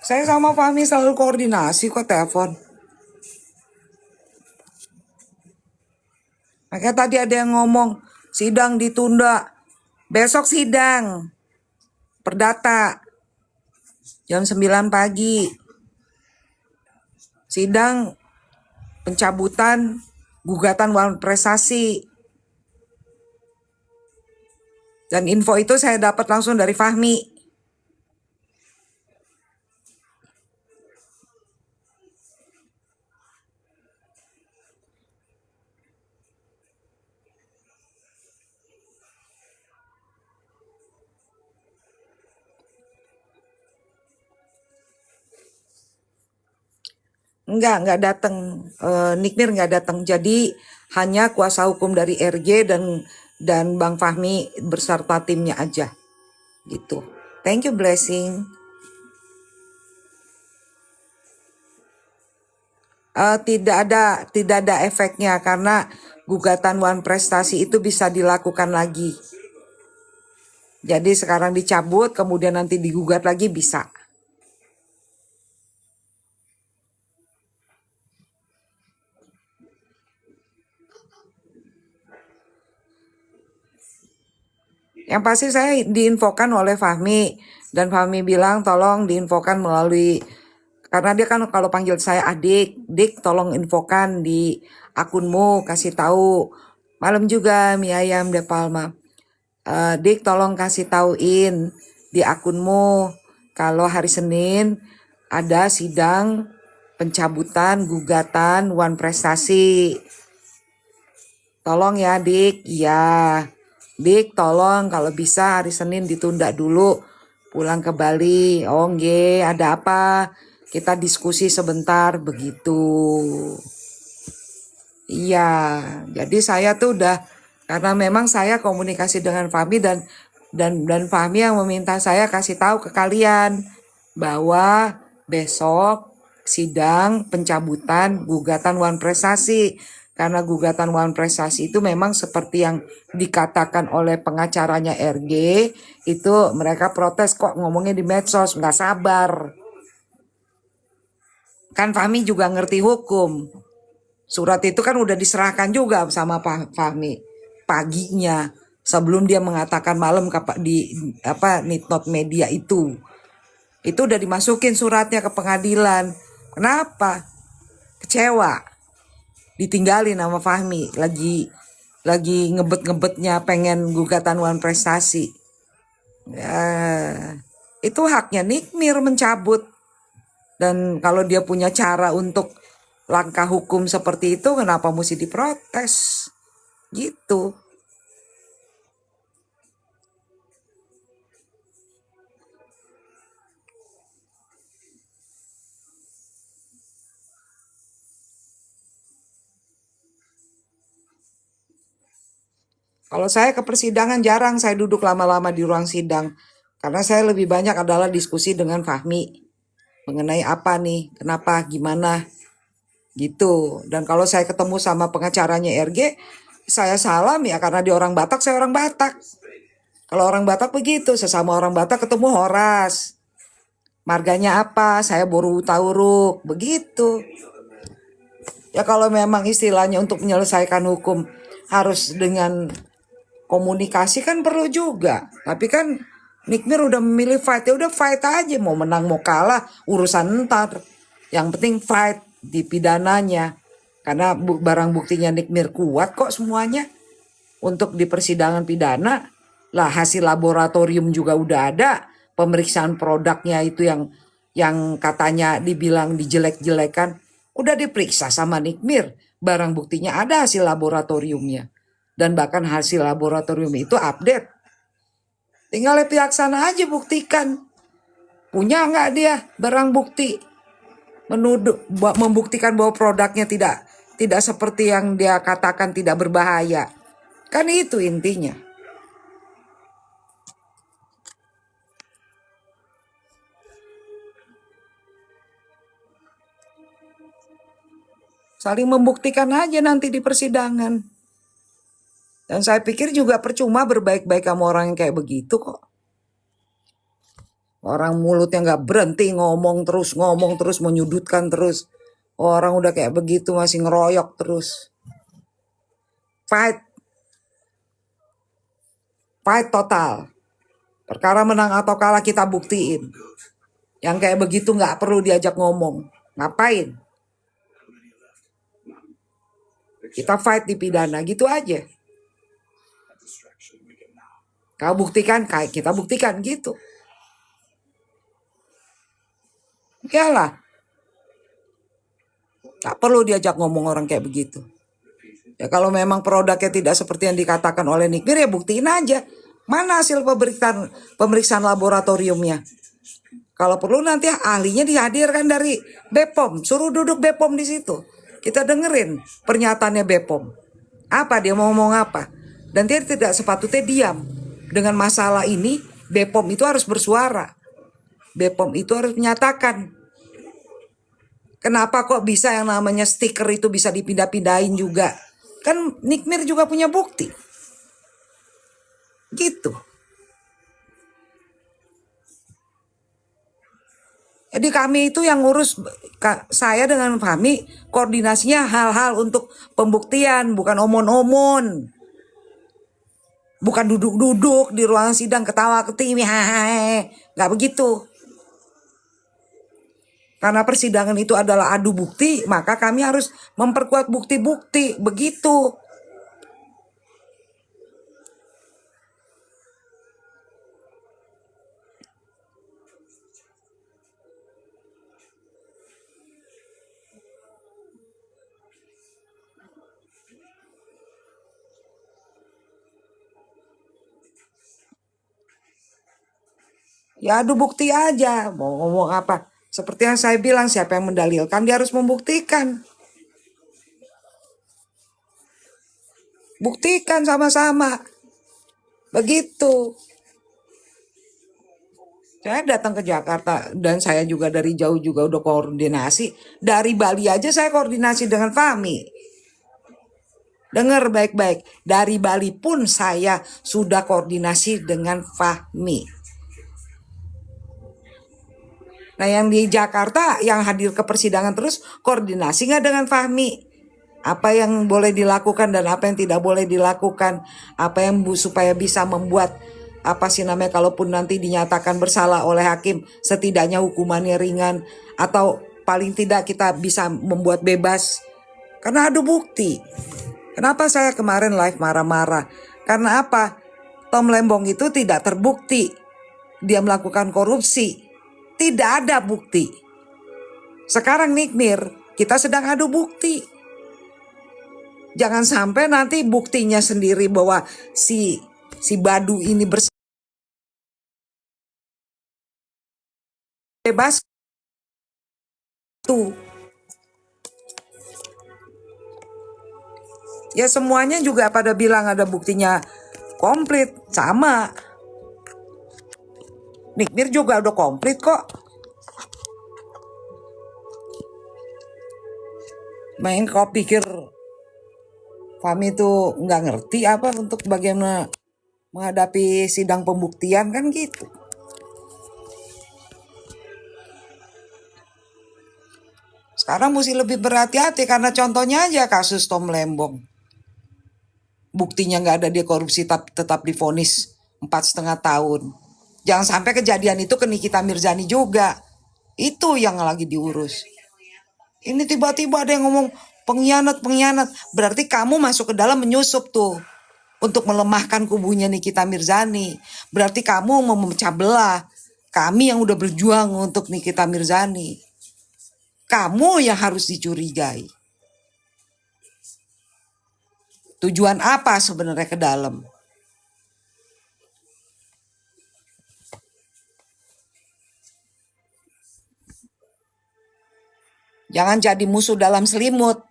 Saya sama Fahmi selalu koordinasi kok telepon. Makanya tadi ada yang ngomong sidang ditunda. Besok sidang perdata jam 9 pagi. Sidang pencabutan gugatan wan prestasi. Dan info itu saya dapat langsung dari Fahmi. Enggak datang. Nikmir enggak datang. Jadi hanya kuasa hukum dari RG dan Bang Fahmi beserta timnya aja. Gitu. Thank you Blessing. Tidak ada efeknya karena gugatan wan prestasi itu bisa dilakukan lagi. Jadi sekarang dicabut, kemudian nanti digugat lagi bisa. Yang pasti saya diinfokan oleh Fahmi dan Fahmi bilang tolong diinfokan melalui, karena dia kan kalau panggil saya adik, dik tolong infokan di akunmu, kasih tahu. Malam juga mie ayam De Palma. Dik tolong kasih tauin di akunmu kalau hari Senin ada sidang pencabutan gugatan wan prestasi. Tolong ya Dik. Iya. Dik tolong kalau bisa hari Senin ditunda dulu pulang ke Bali. Oh nggih, ada apa? Kita diskusi sebentar begitu. Iya, jadi saya tuh udah, karena memang saya komunikasi dengan Fahmi dan Fahmi yang meminta saya kasih tahu ke kalian bahwa besok sidang pencabutan gugatan wan prestasi. Karena gugatan wan prestasi itu memang seperti yang dikatakan oleh pengacaranya RG, itu mereka protes kok ngomongnya di medsos, nggak sabar. Kan Fahmi juga ngerti hukum. Surat itu kan udah diserahkan juga sama Pak Fahmi paginya sebelum dia mengatakan malam di Nitnot Media itu. Itu udah dimasukin suratnya ke pengadilan. Kenapa? Kecewa. Ditinggalin sama Fahmi lagi ngebet-ngebetnya pengen gugatan wan prestasi. Ya, itu haknya Nikmir mencabut. Dan kalau dia punya cara untuk langkah hukum seperti itu, kenapa mesti diprotes? Gitu. Kalau saya ke persidangan jarang saya duduk lama-lama di ruang sidang. Karena saya lebih banyak adalah diskusi dengan Fahmi. Mengenai apa nih, kenapa, gimana. Gitu. Dan kalau saya ketemu sama pengacaranya RG, saya salam ya karena dia orang Batak, saya orang Batak. Kalau orang Batak begitu, sesama orang Batak ketemu Horas. Marganya apa? Saya Boru Tauruk. Begitu. Ya kalau memang istilahnya untuk menyelesaikan hukum harus dengan komunikasi kan perlu juga. Tapi kan Nikmir udah memilih fight, ya udah fight aja. Mau menang mau kalah urusan ntar. Yang penting fight di pidananya. Karena barang buktinya Nikmir kuat kok semuanya. Untuk di persidangan pidana lah hasil laboratorium juga udah ada. Pemeriksaan produknya itu yang katanya dibilang dijelek-jelekan udah diperiksa sama Nikmir. Barang buktinya ada hasil laboratoriumnya. Dan bahkan hasil laboratorium itu update. Tinggal pihak sana aja buktikan. Punya nggak dia barang bukti? Membuktikan bahwa produknya tidak seperti yang dia katakan tidak berbahaya. Kan itu intinya. Saling membuktikan aja nanti di persidangan. Dan saya pikir juga percuma berbaik-baik sama orang yang kayak begitu kok. Orang mulutnya nggak berhenti ngomong terus, menyudutkan terus. Orang udah kayak begitu masih ngeroyok terus. Fight, fight total. Perkara menang atau kalah kita buktiin. Yang kayak begitu nggak perlu diajak ngomong. Ngapain? Kita fight di pidana gitu aja. Kau buktikan, kayak kita buktikan gitu. Iyalah, nggak perlu diajak ngomong orang kayak begitu. Ya kalau memang produknya tidak seperti yang dikatakan oleh Nikmir, ya buktiin aja. Mana hasil pemeriksaan laboratoriumnya? Kalau perlu nanti ahlinya dihadirkan dari BPOM, suruh duduk BPOM di situ. Kita dengerin pernyataannya BPOM. Apa dia mau ngomong apa? Dan dia tidak sepatutnya diam. Dengan masalah ini, BPOM itu harus bersuara. BPOM itu harus menyatakan. Kenapa kok bisa yang namanya stiker itu bisa dipindah-pindahin juga? Kan Nikmir juga punya bukti. Gitu. Jadi kami itu yang ngurus, saya dengan Fahmi koordinasinya hal-hal untuk pembuktian, bukan omon-omon. Bukan duduk-duduk di ruang sidang ketawa ketimi, nggak begitu. Karena persidangan itu adalah adu bukti, maka kami harus memperkuat bukti-bukti, begitu. Ya adu bukti aja, mau ngomong apa. Seperti yang saya bilang, siapa yang mendalilkan, dia harus membuktikan. Buktikan sama-sama. Begitu. Saya datang ke Jakarta dan saya juga dari jauh juga udah koordinasi. Dari Bali aja saya koordinasi dengan Fahmi. Dengar baik-baik. Dari Bali pun saya sudah koordinasi dengan Fahmi. Nah yang di Jakarta yang hadir ke persidangan terus koordinasi nggak dengan Fahmi? Apa yang boleh dilakukan dan apa yang tidak boleh dilakukan? Apa yang supaya bisa membuat apa sih namanya, kalaupun nanti dinyatakan bersalah oleh hakim, setidaknya hukumannya ringan atau paling tidak kita bisa membuat bebas karena ada bukti. Kenapa saya kemarin live marah-marah? Karena apa? Tom Lembong itu tidak terbukti dia melakukan korupsi. Tidak ada bukti. Sekarang Nikmir, kita sedang adu bukti. Jangan sampai nanti buktinya sendiri bahwa si Badu ini bebas tuh. Ya semuanya juga pada bilang ada buktinya komplit, sama. Nikmir juga udah komplit kok. Main kau pikir Fahmi itu nggak ngerti apa untuk bagaimana menghadapi sidang pembuktian kan gitu. Sekarang mesti lebih berhati-hati karena contohnya aja kasus Tom Lembong. Buktinya nggak ada dia korupsi tetap divonis 4,5 tahun. Jangan sampai kejadian itu ke Nikita Mirzani juga. Itu yang lagi diurus. Ini tiba-tiba ada yang ngomong pengkhianat. Berarti kamu masuk ke dalam menyusup tuh. Untuk melemahkan kubunya Nikita Mirzani. Berarti kamu mau memecah belah kami yang udah berjuang untuk Nikita Mirzani. Kamu yang harus dicurigai. Tujuan apa sebenarnya ke dalam? Jangan jadi musuh dalam selimut.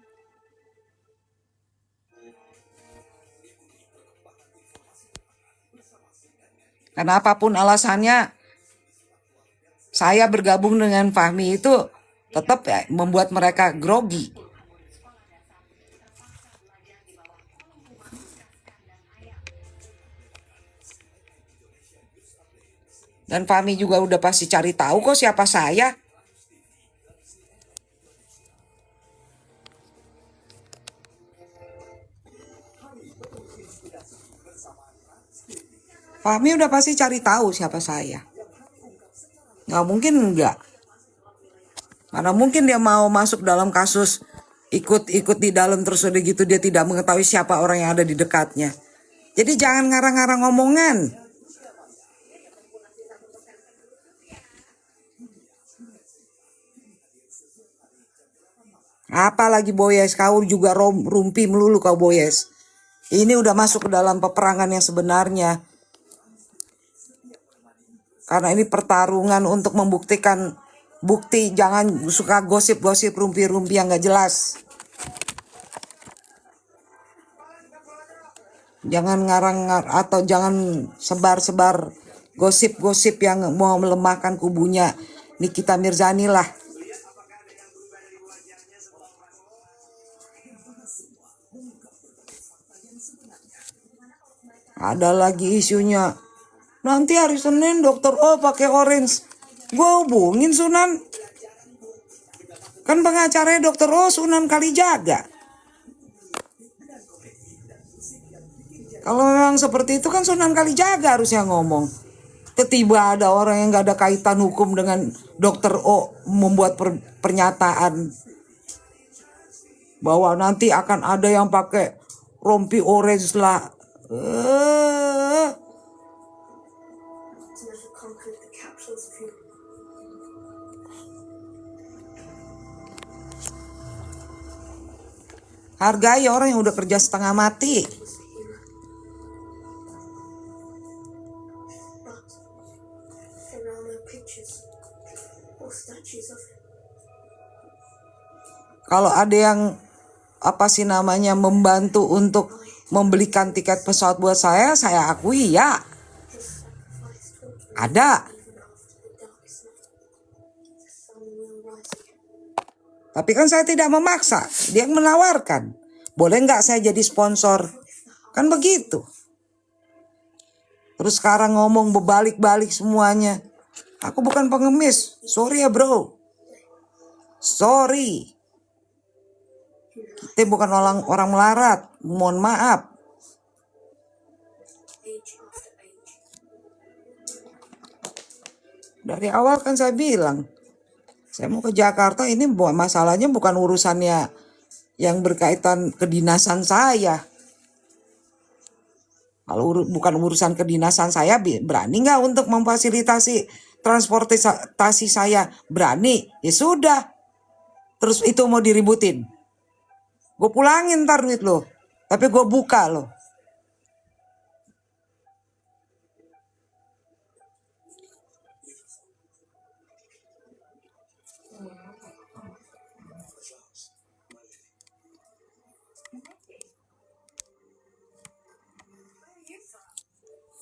Karena apapun alasannya, saya bergabung dengan Fahmi itu tetap ya, membuat mereka grogi. Dan Fahmi juga udah pasti cari tahu kok siapa saya. Fahmi udah pasti cari tahu siapa saya. Nggak mungkin enggak. Karena mungkin dia mau masuk dalam kasus ikut-ikut di dalam terus udah gitu dia tidak mengetahui siapa orang yang ada di dekatnya. Jadi jangan ngarang-ngarang omongan. Apalagi Boyes, kau juga rumpi melulu kau Boyes. Ini udah masuk ke dalam peperangan yang sebenarnya. Karena ini pertarungan untuk membuktikan bukti. Jangan suka gosip-gosip rumpi-rumpi yang gak jelas. Jangan ngarang atau jangan sebar-sebar gosip-gosip yang mau melemahkan kubunya Nikita Mirzani lah. Ada lagi isunya. Nanti hari Senin dokter O pakai orange. Gue hubungin Sunan. Kan pengacaranya dokter O Sunan Kalijaga. Kalau memang seperti itu kan Sunan Kalijaga harusnya ngomong. Tiba ada orang yang gak ada kaitan hukum dengan dokter O membuat pernyataan. Bahwa nanti akan ada yang pakai rompi orange lah. Hargai orang yang udah kerja setengah mati. Kalau ada yang membantu untuk membelikan tiket pesawat buat saya akui ya. Ada. Tapi kan saya tidak memaksa, dia yang menawarkan. Boleh nggak saya jadi sponsor? Kan begitu. Terus sekarang ngomong berbalik-balik semuanya. Aku bukan pengemis, sorry ya bro. Sorry. Kita bukan orang melarat, mohon maaf. Dari awal kan saya bilang, saya mau ke Jakarta ini masalahnya bukan urusannya yang berkaitan kedinasan saya. Kalau bukan urusan kedinasan saya, berani nggak untuk memfasilitasi transportasi saya? Berani, ya sudah. Terus itu mau diributin. Gue pulangin ntar duit lo, tapi gue buka lo.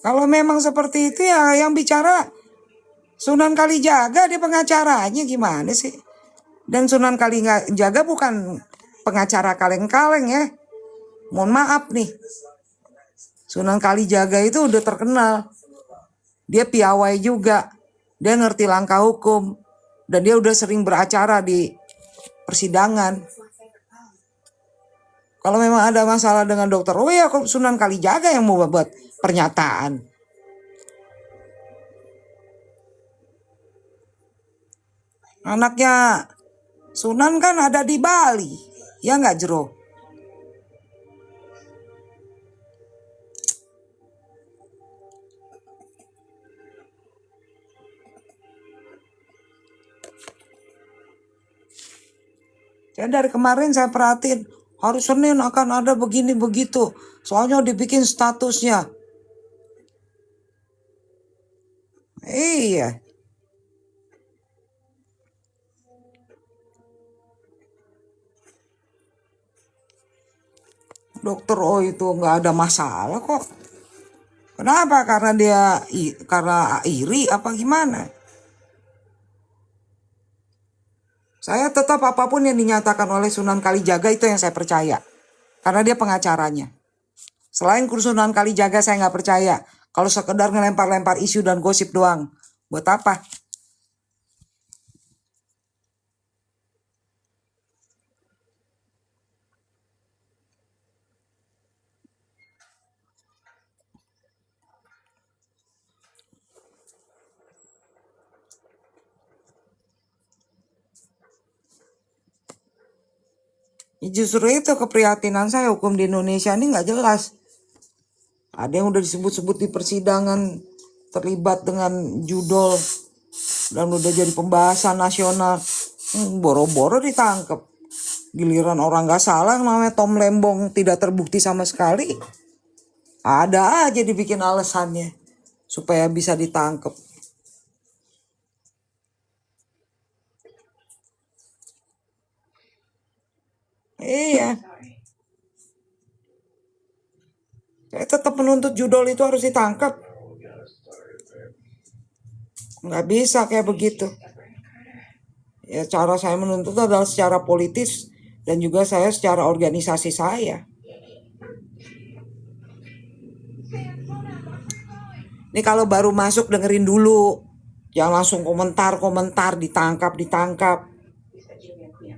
Kalau memang seperti itu ya yang bicara Sunan Kalijaga, dia pengacaranya gimana sih? Dan Sunan Kalijaga bukan pengacara kaleng-kaleng ya. Mohon maaf nih. Sunan Kalijaga itu udah terkenal. Dia piawai juga. Dia ngerti langkah hukum. Dan dia udah sering beracara di persidangan. Kalau memang ada masalah dengan dokter, oh ya Sunan Kalijaga yang mau buat pernyataan. Anaknya Sunan kan ada di Bali, ya nggak Jero? Jadi dari kemarin saya perhatiin, hari Senin akan ada begini begitu. Soalnya dibikin statusnya. Iya. Dokter O itu nggak ada masalah kok. Kenapa? Karena dia karena iri apa gimana? Saya tetap apapun yang dinyatakan oleh Sunan Kalijaga itu yang saya percaya. Karena dia pengacaranya. Selain Sunan Kalijaga saya nggak percaya. Kalau sekedar ngelempar-lempar isu dan gosip doang. Buat apa? Ya justru itu keprihatinan saya, hukum di Indonesia ini nggak jelas. Ada yang udah disebut-sebut di persidangan terlibat dengan judol dan udah jadi pembahasan nasional. Boro-boro ditangkap. Giliran orang nggak salah yang namanya Tom Lembong tidak terbukti sama sekali. Ada aja dibikin alasannya supaya bisa ditangkap. Iya, saya tetap menuntut judol itu harus ditangkap. Nggak bisa kayak begitu. Ya cara saya menuntut adalah secara politis dan juga saya secara organisasi saya. Ini kalau baru masuk dengerin dulu. Jangan langsung komentar, ditangkap.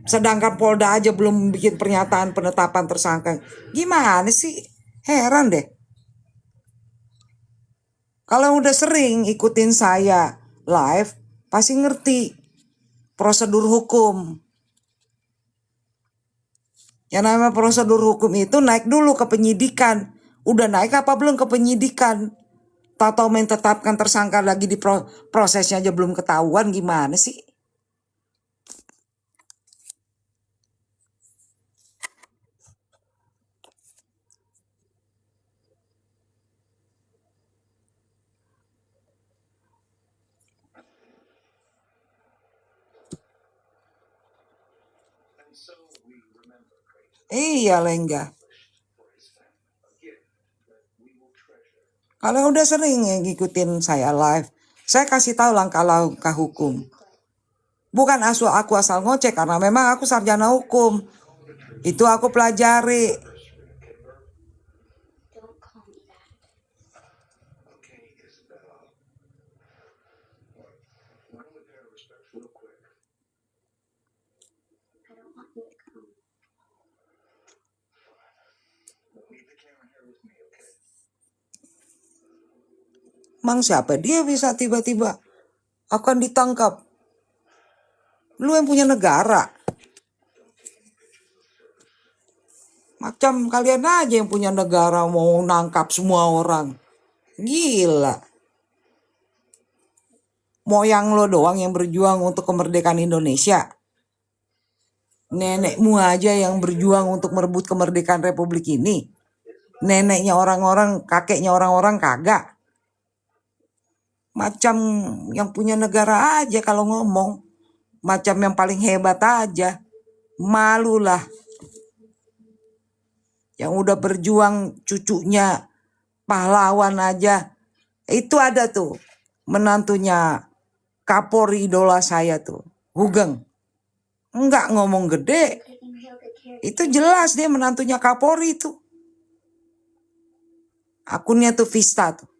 Sedangkan Polda aja belum bikin pernyataan penetapan tersangka. Gimana sih? Heran deh. Kalau udah sering ikutin saya live, pasti ngerti prosedur hukum. Yang namanya prosedur hukum itu naik dulu ke penyidikan. Udah naik apa belum ke penyidikan? Tahu menetapkan tersangka lagi di prosesnya aja belum ketahuan, gimana sih? Iya, Lengga. Kalau udah sering ngikutin saya live, saya kasih tahu langkah-langkah hukum. Bukan aku asal ngoceh, karena memang aku sarjana hukum. Itu aku pelajari. Mang siapa dia bisa tiba-tiba akan ditangkap? Lu yang punya negara. Macam kalian aja yang punya negara mau nangkap semua orang. Gila. Moyang lo doang yang berjuang untuk kemerdekaan Indonesia. Nenekmu aja yang berjuang untuk merebut kemerdekaan Republik ini. Neneknya orang-orang, kakeknya orang-orang kagak. Macam yang punya negara aja kalau ngomong. Macam yang paling hebat aja. Malulah. Yang udah berjuang cucunya pahlawan aja. Itu ada tuh menantunya Kapolri idola saya tuh, Hugeng. Enggak ngomong gede. Itu jelas dia menantunya Kapolri itu. Akunnya tuh Vista tuh.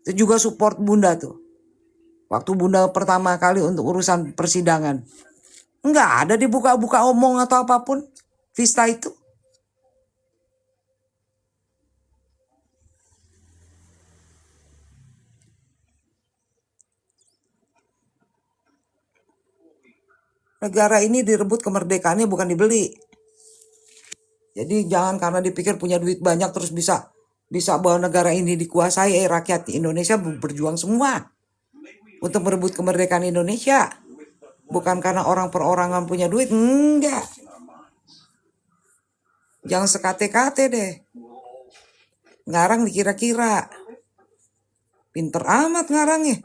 Itu juga support Bunda tuh. Waktu Bunda pertama kali untuk urusan persidangan. Enggak ada dibuka-buka omong atau apapun. Vista itu. Negara ini direbut kemerdekaannya, bukan dibeli. Jadi jangan karena dipikir punya duit banyak terus bisa bahwa negara ini dikuasai. Rakyat Indonesia berjuang semua untuk merebut kemerdekaan Indonesia. Bukan karena orang perorangan punya duit, enggak. Jangan sekate-kate deh. Ngarang dikira-kira. Pinter amat ngarangnya.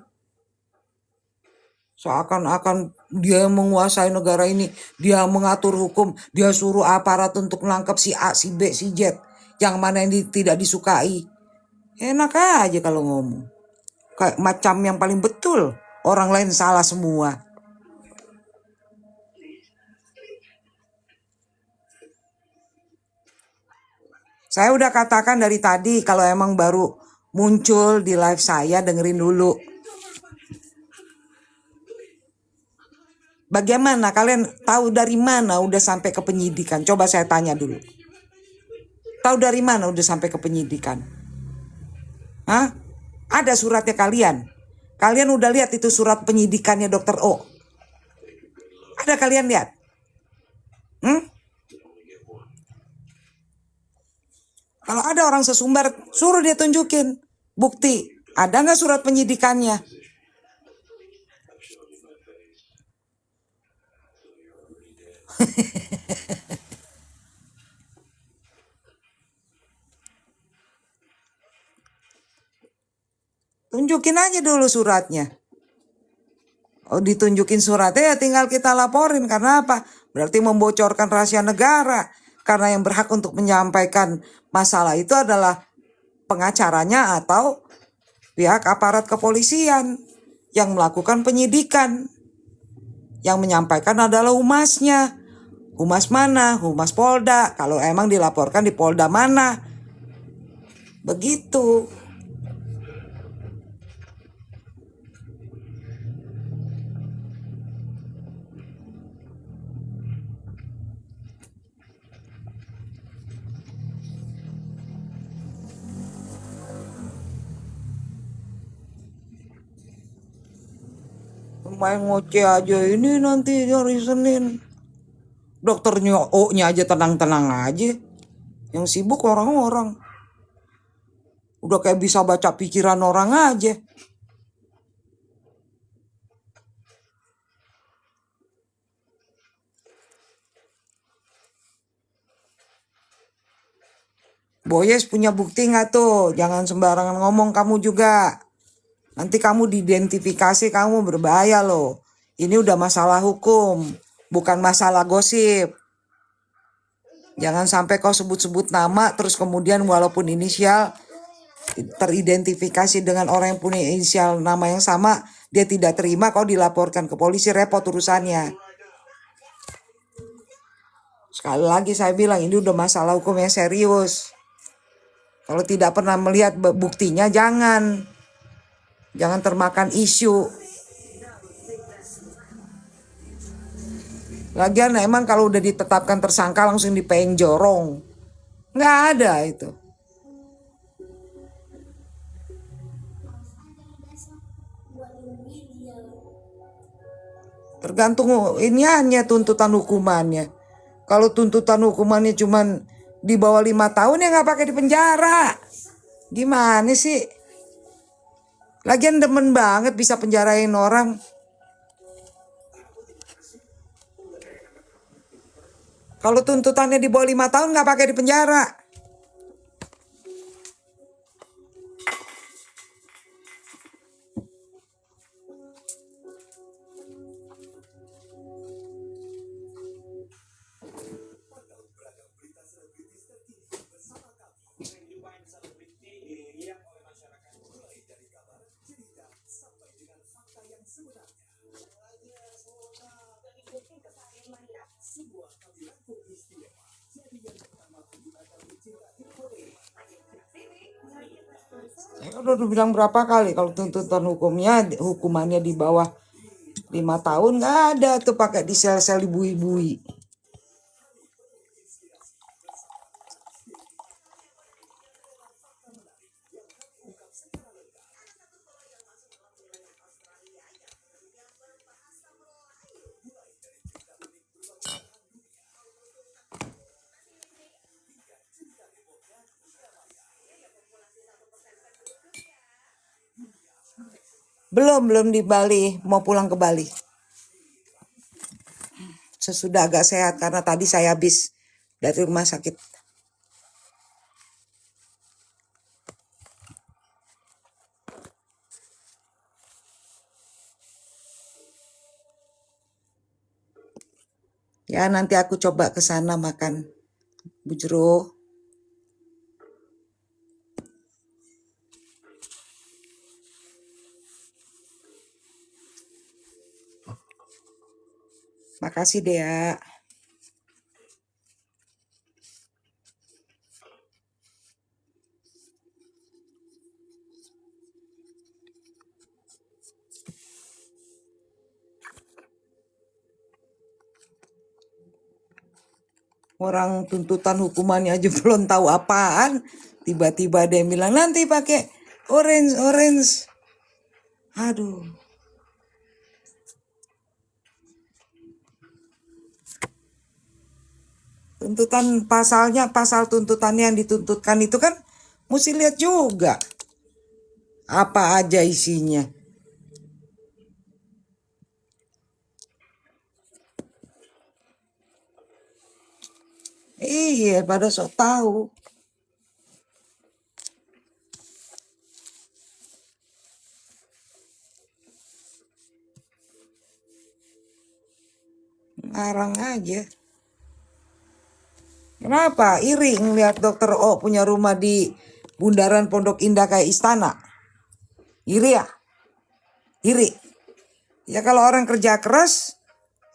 Seakan-akan dia menguasai negara ini, dia mengatur hukum, dia suruh aparat untuk menangkap si A, si B, si Z, yang mana yang tidak disukai. Enak aja kalau ngomong. Kayak macam yang paling betul, orang lain salah semua. Saya udah katakan dari tadi, kalau emang baru muncul di live saya, dengerin dulu. Bagaimana kalian tahu dari mana udah sampai ke penyidikan? Coba saya tanya dulu. Tahu dari mana udah sampai ke penyidikan? Hah? Ada suratnya kalian? Kalian udah lihat itu surat penyidikannya Dokter O? Ada kalian lihat? Kalau ada orang sesumbar, suruh dia tunjukin bukti. Ada nggak surat penyidikannya? Tunjukin aja dulu suratnya. Oh, ditunjukin suratnya ya tinggal kita laporin. Karena apa? Berarti membocorkan rahasia negara. Karena yang berhak untuk menyampaikan masalah itu adalah pengacaranya atau pihak aparat kepolisian yang melakukan penyidikan. Yang menyampaikan adalah humasnya. Humas mana? Humas Polda. Kalau emang dilaporkan di Polda mana? Begitu. Main ngoceh aja ini nanti hari Senin. Dokternya O-nya aja tenang-tenang aja. Yang sibuk orang-orang. Udah kayak bisa baca pikiran orang aja. Boyes punya bukti nggak tuh? Jangan sembarangan ngomong kamu juga. Nanti kamu diidentifikasi, kamu berbahaya loh. Ini udah masalah hukum, bukan masalah gosip. Jangan sampai kau sebut-sebut nama, terus kemudian walaupun inisial teridentifikasi dengan orang yang punya inisial nama yang sama, dia tidak terima, kau dilaporkan ke polisi, repot urusannya. Sekali lagi saya bilang, ini udah masalah hukum yang serius. Kalau tidak pernah melihat buktinya, jangan termakan isu. Lagian emang kalau udah ditetapkan tersangka langsung dipeng jorong. Nggak ada itu. Tergantung ini hanya tuntutan hukumannya. Kalau tuntutan hukumannya cuman di bawah 5 tahun ya nggak pakai di penjara. Gimana sih? Lagian demen banget bisa penjarain orang. Kalau tuntutannya di bawah 5 tahun nggak pakai di penjara. Saya udah bilang berapa kali kalau tuntutan hukumannya di bawah 5 tahun nggak ada tuh pakai di sel-sel dibui-bui. Belum di Bali, mau pulang ke Bali. Sesudah agak sehat karena tadi saya habis dari rumah sakit. Ya nanti aku coba ke sana makan bujro. Makasih Dea. Orang tuntutan hukumannya aja belum tahu apaan. Tiba-tiba dia bilang nanti pakai orange. Aduh. Tuntutan pasalnya, pasal tuntutannya yang dituntutkan itu kan mesti lihat juga apa aja isinya. Iya, pada sok tahu. Ngarang aja. Kenapa? Iri ngeliat dokter O punya rumah di bundaran Pondok Indah kayak istana. Iri ya? Iri. Ya kalau orang kerja keras,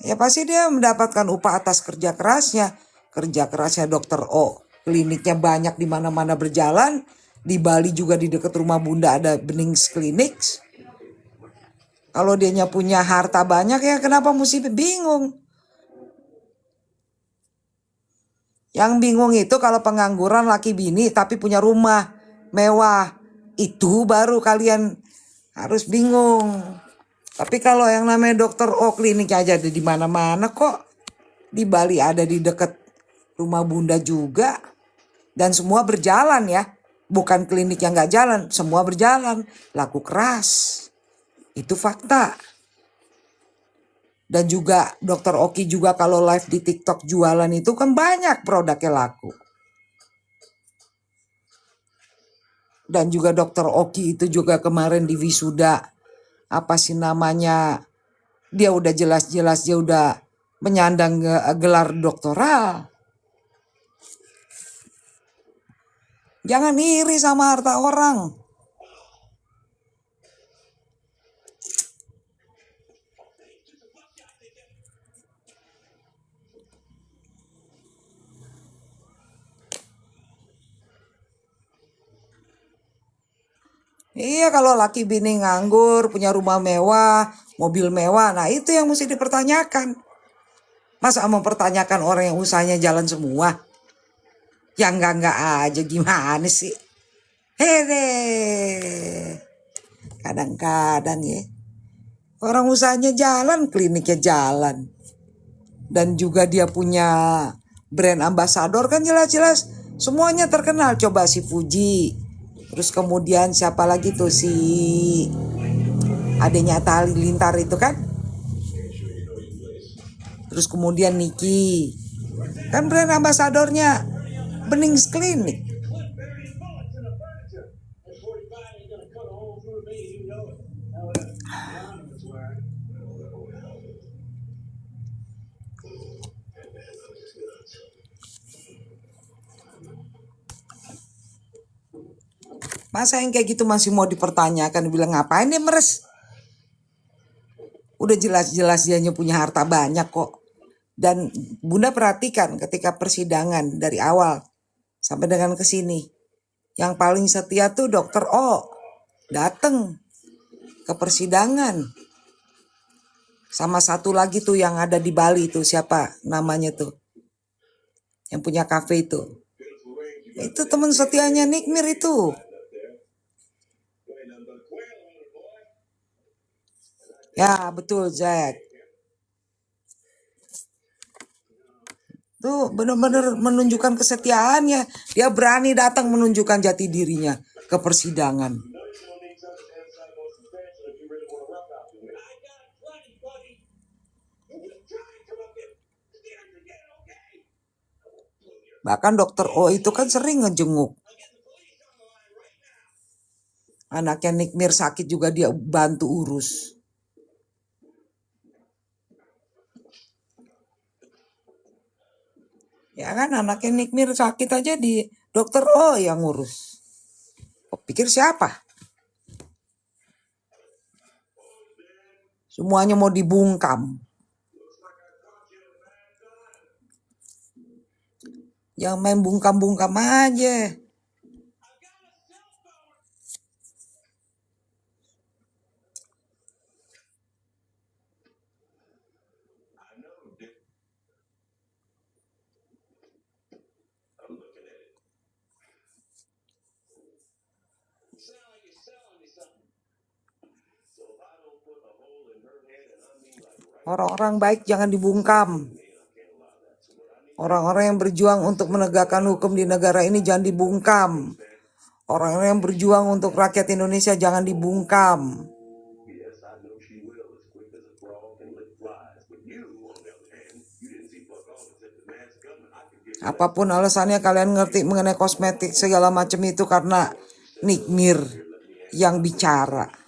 ya pasti dia mendapatkan upah atas kerja kerasnya. Kerja kerasnya dokter O. Kliniknya banyak di mana-mana berjalan. Di Bali juga di dekat rumah Bunda ada Benings Clinics. Kalau dianya punya harta banyak ya kenapa mesti bingung? Yang bingung itu kalau pengangguran laki bini tapi punya rumah mewah. Itu baru kalian harus bingung. Tapi kalau yang namanya dokter O klinik aja ada di mana-mana kok. Di Bali ada di dekat rumah Bunda juga. Dan semua berjalan ya. Bukan klinik yang gak jalan. Semua berjalan. Laku keras. Itu fakta. Dan juga dokter Oki juga kalau live di TikTok jualan itu kan banyak produknya laku. Dan juga dokter Oki itu juga kemarin di wisuda. Apa sih namanya. Dia udah jelas-jelas dia udah menyandang gelar doktoral. Jangan iri sama harta orang. Iya kalau laki bini nganggur, punya rumah mewah, mobil mewah. Nah itu yang mesti dipertanyakan. Masa mempertanyakan orang yang usahanya jalan semua? Yang enggak aja gimana sih? Hede. Kadang-kadang ya. Orang usahanya jalan, kliniknya jalan. Dan juga dia punya brand ambassador kan jelas-jelas semuanya terkenal. Coba si Fuji. Terus kemudian siapa lagi tuh si adanya Atta Halilintar itu kan. Terus kemudian Niki. Kan brand ambasadornya Benings Clinic. Masa yang kayak gitu masih mau dipertanyakan, bilang ngapain dia meres? Udah jelas-jelas dia punya harta banyak kok. Dan Bunda perhatikan ketika persidangan dari awal sampai dengan ke sini. Yang paling setia tuh dokter O. Dateng ke persidangan. Sama satu lagi tuh yang ada di Bali tuh siapa namanya tuh. Yang punya kafe itu. Itu teman setianya Nikmir itu. Ya betul Jack. Tuh benar-benar menunjukkan kesetiaannya. Dia berani datang menunjukkan jati dirinya ke persidangan. Bahkan dokter O itu kan sering ngejenguk. Anaknya Nikmir sakit juga dia bantu urus. Ya kan anaknya Nikmir sakit aja di dokter O yang ngurus. Kok pikir siapa? Semuanya mau dibungkam. Jangan main bungkam-bungkam aja. Orang-orang baik jangan dibungkam. Orang-orang yang berjuang untuk menegakkan hukum di negara ini jangan dibungkam. Orang-orang yang berjuang untuk rakyat Indonesia jangan dibungkam. Apapun alasannya kalian ngerti mengenai kosmetik segala macam itu karena Nikmir yang bicara.